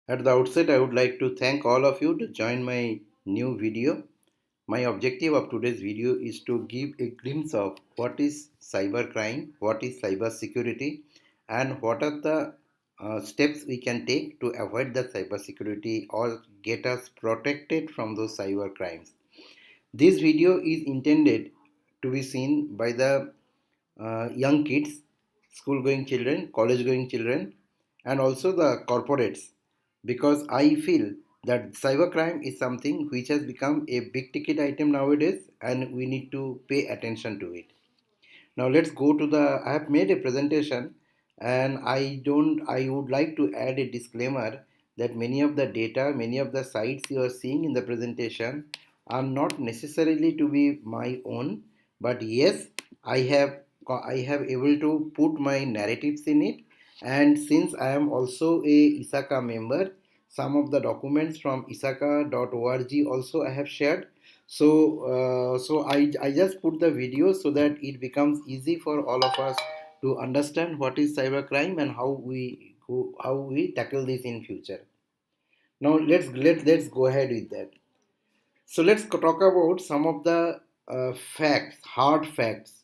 At the outset, I would like to thank all of you to join my new video. My objective of today's video is to give a glimpse of what is cybercrime, what is cyber security, and what are the steps we can take to avoid the cyber security or get us protected from those cyber crimes. This video is intended to be seen by the young kids, school going children, college going children, and also the corporates, because I feel that cybercrime is something which has become a big ticket item nowadays and we need to pay attention to it. Now let's go to the, I have made a presentation and I would like to add a disclaimer that many of the data, many of the sites you are seeing in the presentation are not necessarily to be my own, but yes, I have able to put my narratives in it, and since I am also a ISACA member, some of the documents from isaka.org also I have shared. So I just put the video so that it becomes easy for all of us to understand what is cybercrime and how we tackle this in future. Now let's go ahead with that. So let's talk about some of the facts, hard facts.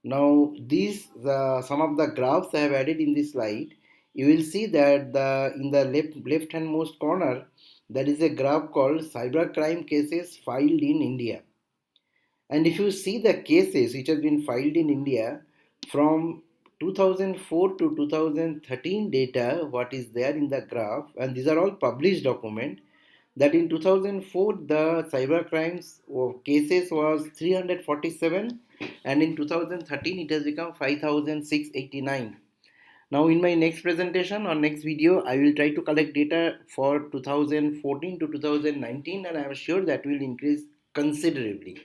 Now these some of the graphs I have added in this slide. You will see that the in the left handmost corner there is a graph called cybercrime cases filed in India. And if you see the cases which have been filed in India from 2004 to 2013 data, what is there in the graph, and these are all published document, that in 2004 the cyber crimes cases was 347 and in 2013 it has become 5689. Now in my next presentation or next video I will try to collect data for 2014 to 2019 and I am sure that will increase considerably.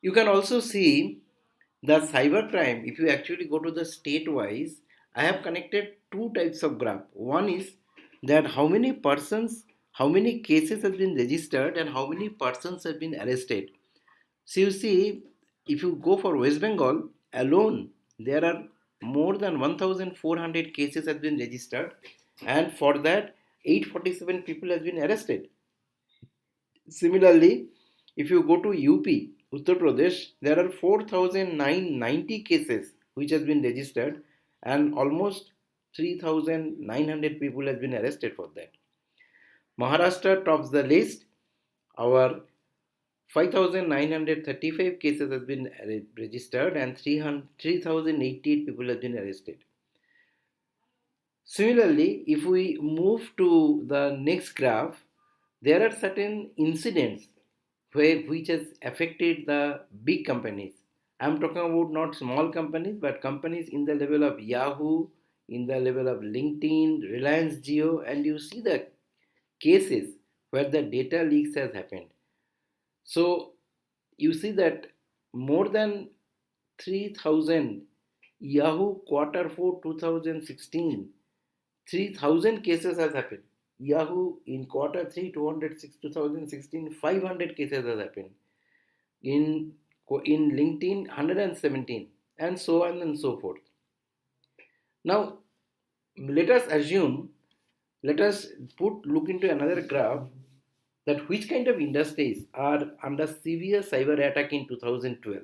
You can also see the cybercrime. If you actually go to the state wise, I have connected two types of graph. One is that how many persons, how many cases have been registered and how many persons have been arrested. So you see, if you go for West Bengal alone, there are more than 1,400 cases have been registered, and for that 847 people have been arrested. Similarly, if you go to UP, Uttar Pradesh, there are 4,990 cases which has been registered and almost 3,900 people has been arrested for that. Maharashtra tops the list. Our 5,935 cases has been registered and 3,088 people have been arrested. Similarly, if we move to the next graph, there are certain incidents which has affected the big companies. I'm talking about not small companies, but companies in the level of Yahoo, in the level of LinkedIn, Reliance Geo, and you see the cases where the data leaks has happened. So you see that more than 3,000 Yahoo quarter 4 2016, 3,000 cases has happened. Yahoo in quarter 3 206 2016, 500 cases has happened. In LinkedIn 117, and so on and so forth. Now let us assume, let us look into another graph, that which kind of industries are under severe cyber attack in 2012.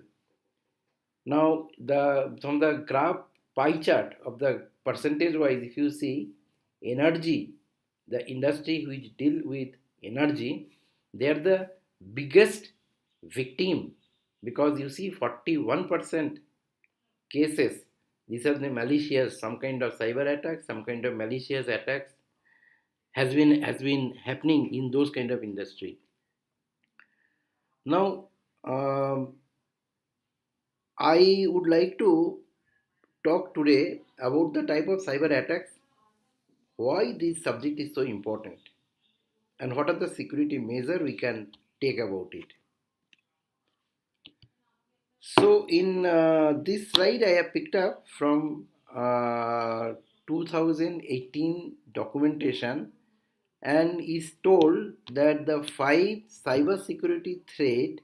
Now the from the graph pie chart of the percentage wise, if you see energy, the industry which deal with energy, they are the biggest victim, because you see 41% cases, these are the malicious, some kind of cyber attacks, some kind of malicious attacks has been happening in those kind of industry. Now I would like to talk today about the type of cyber attacks, why this subject is so important, and what are the security measures we can take about it. So in this slide I have picked up from 2018 documentation, and is told that the five cyber security threat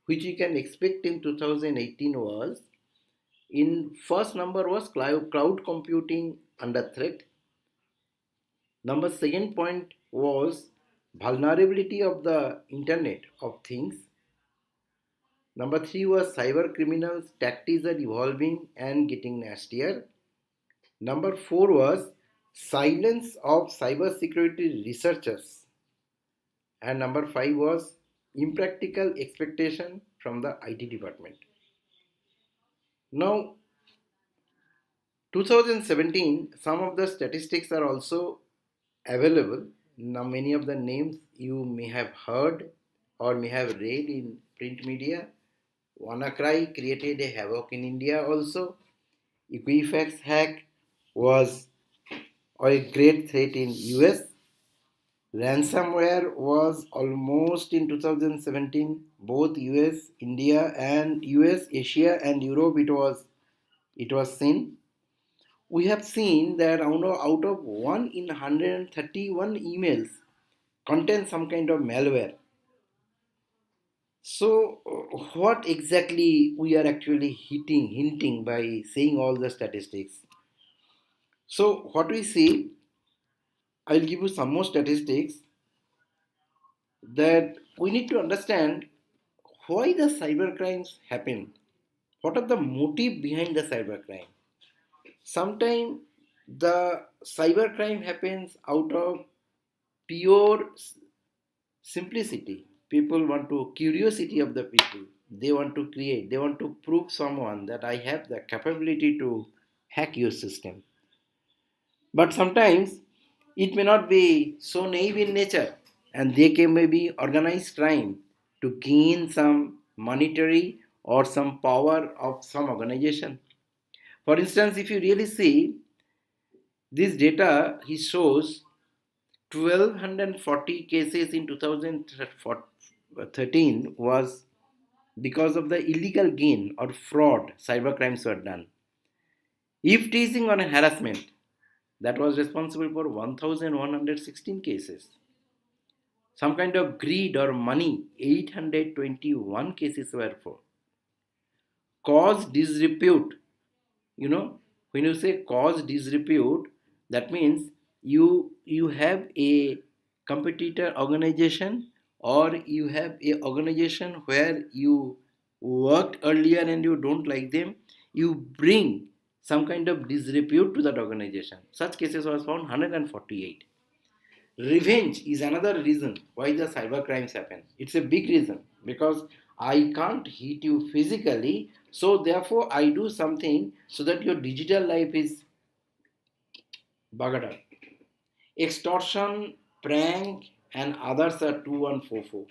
which we can expect in 2018 was, in first number was cloud computing under threat. Number second point was vulnerability of the Internet of Things. Number three was cyber criminals tactics are evolving and getting nastier. Number four was silence of cyber security researchers. And number five was impractical expectation from the IT department. Now, 2017, some of the statistics are also available. Now, many of the names you may have heard or may have read in print media. WannaCry created a havoc in India also. Equifax hack was a great threat in US. Ransomware was almost in 2017, both US, India and US, Asia and Europe it was seen. We have seen that out of 1 in 131 emails contains some kind of malware. So, what exactly we are actually hinting by saying all the statistics? So, what we see, I'll give you some more statistics that we need to understand why the cyber crimes happen. What are the motive behind the cyber crime? Sometimes the cyber crime happens out of pure simplicity. People want to curiosity of the people. They want to create. They want to prove someone that I have the capability to hack your system. But sometimes it may not be so naive in nature, and they can maybe organized crime to gain some monetary or some power of some organization. For instance, if you really see this data, he shows 1240 cases in 2013 was because of the illegal gain or fraud cyber crimes were done. If teasing or harassment, that was responsible for 1116 cases. Some kind of greed or money, 821 cases were for. Cause disrepute, when you say cause disrepute, that means you have a competitor organization, or you have a organization where you worked earlier and you don't like them, you bring some kind of disrepute to that organization. Such cases was found 148. Revenge is another reason why the cyber crimes happen. It's a big reason, because I can't hit you physically, so therefore I do something so that your digital life is buggered up. Extortion, prank, and others are 2144.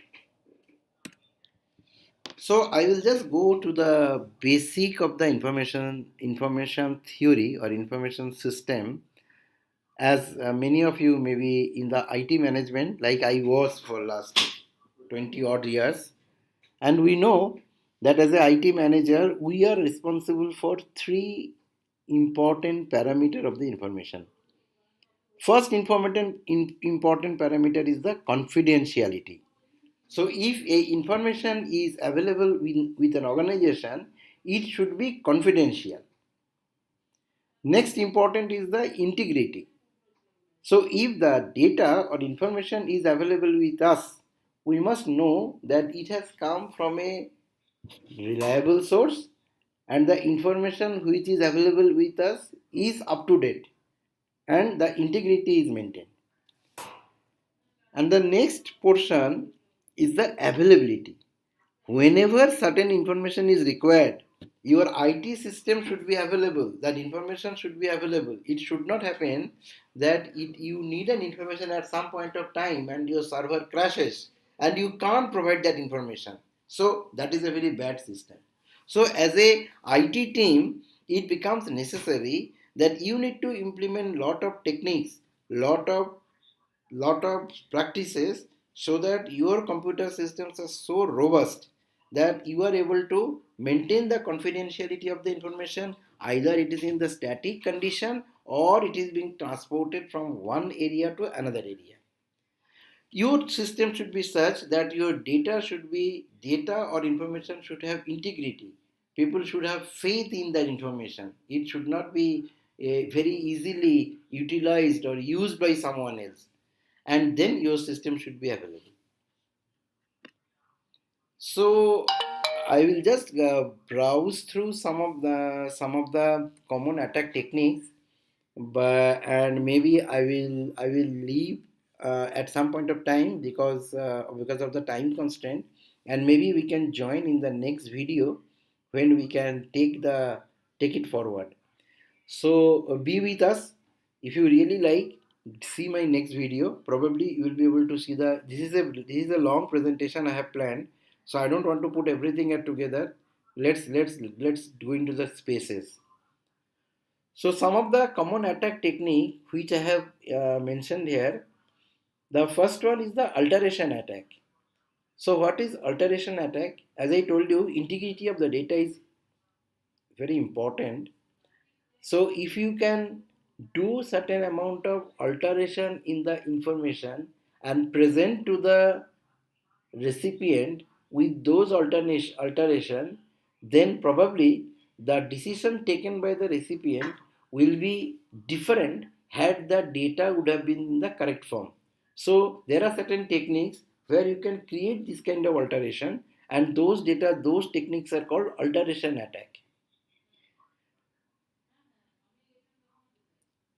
So I will just go to the basic of the information theory or information system. As many of you may be in the IT management, like I was for last 20 odd years, and we know that as a IT manager, we are responsible for three important parameter of the information. First important parameter is the confidentiality. So if a information is available with an organization, it should be confidential. Next important is the integrity. So if the data or information is available with us, we must know that it has come from a reliable source, and the information which is available with us is up to date and the integrity is maintained. And the next portion is the availability. Whenever certain information is required, your IT system should be available. That information should be available. It should not happen that you need an information at some point of time and your server crashes and you can't provide that information. So that is a very bad system. So as a IT team, it becomes necessary that you need to implement lot of techniques, lot of practices, so that your computer systems are so robust that you are able to maintain the confidentiality of the information, either it is in the static condition or it is being transported from one area to another area. Your system should be such that your data or information should have integrity. People should have faith in that information. It should not be very easily utilized or used by someone else, and then your system should be available. So I will just browse through some of the common attack techniques, but and maybe I will leave at some point of time because of the time constraint, and maybe we can join in the next video when we can take it forward. So be with us. If you really like, see my next video. Probably you will be able to see the. This is a long presentation I have planned, so I don't want to put everything at together. Let's go into the spaces. So some of the common attack technique which I have mentioned here. The first one is the alteration attack. So what is alteration attack? As I told you, integrity of the data is very important. So if you can do certain amount of alteration in the information and present to the recipient with those alteration, then probably the decision taken by the recipient will be different had the data would have been in the correct form. So there are certain techniques where you can create this kind of alteration, and those techniques are called alteration attack.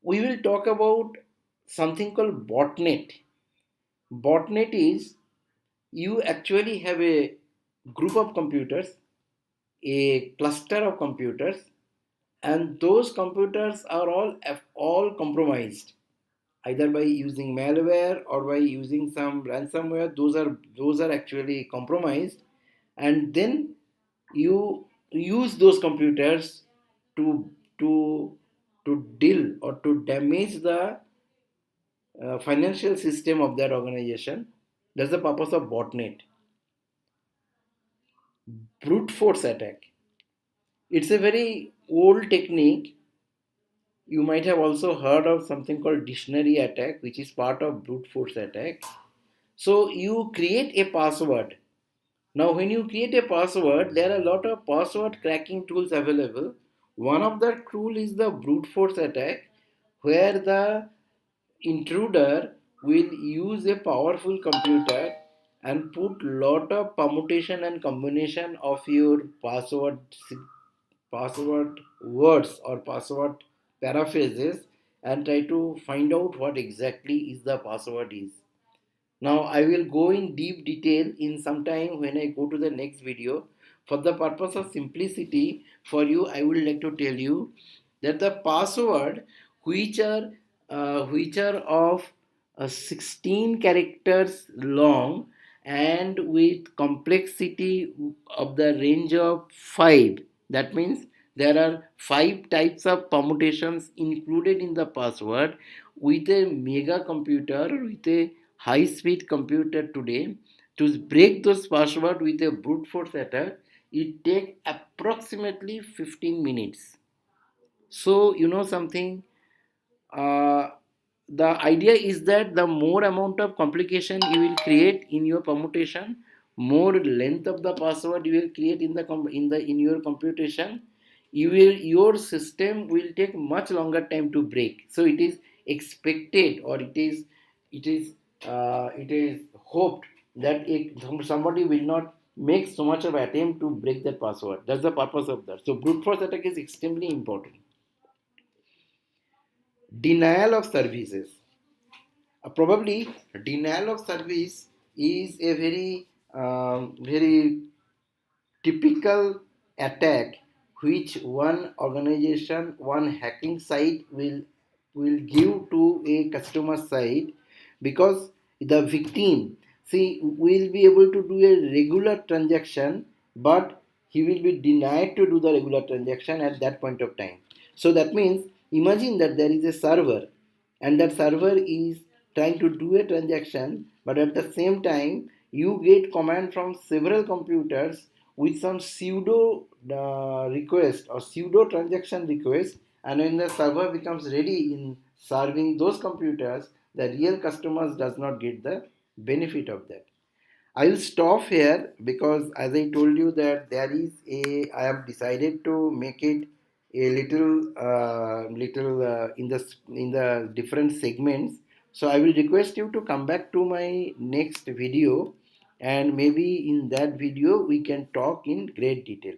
We will talk about something called botnet. Botnet is you actually have a group of computers, a cluster of computers, and those computers are all compromised either by using malware or by using some ransomware. Those are actually compromised, and then you use those computers to to to deal or to damage the financial system of that organization. That's the purpose of botnet. Brute force attack. It's a very old technique. You might have also heard of something called dictionary attack, which is part of brute force attack. So you create a password. Now, when you create a password, there are a lot of password cracking tools available. One of the tool is the brute force attack, where the intruder will use a powerful computer and put lot of permutation and combination of your password words or password paraphrases and try to find out what exactly is the password is. Now I will go in deep detail in some time when I go to the next video. For the purpose of simplicity for you, I would like to tell you that the password which are which are of 16 characters long and with complexity of the range of 5. That means there are 5 types of permutations included in the password. With a mega computer, with a high speed computer today, to break those password with a brute force attack, it takes approximately 15 minutes. So you know something, uh, the idea is that the more amount of complication you will create in your permutation, more length of the password you will create in in your computation, your system will take much longer time to break. So it is expected, or it is hoped that somebody will not make so much of attempt to break that password. That's the purpose of that. So brute force attack is extremely important. Denial of services. Probably denial of service is a very typical attack which one organization, one hacking site will give to a customer site, because the victim, see, will be able to do a regular transaction, but he will be denied to do the regular transaction at that point of time. So that means, imagine that there is a server, and that server is trying to do a transaction, but at the same time you get command from several computers with some pseudo request or pseudo transaction request, and when the server becomes ready in serving those computers, the real customers does not get the benefit of that. I will stop here because, as I told you, that I have decided to make it a little in the different segments. So I will request you to come back to my next video, and maybe in that video we can talk in great detail.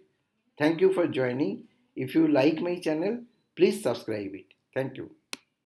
Thank you for joining. If you like my channel, please subscribe it. Thank you.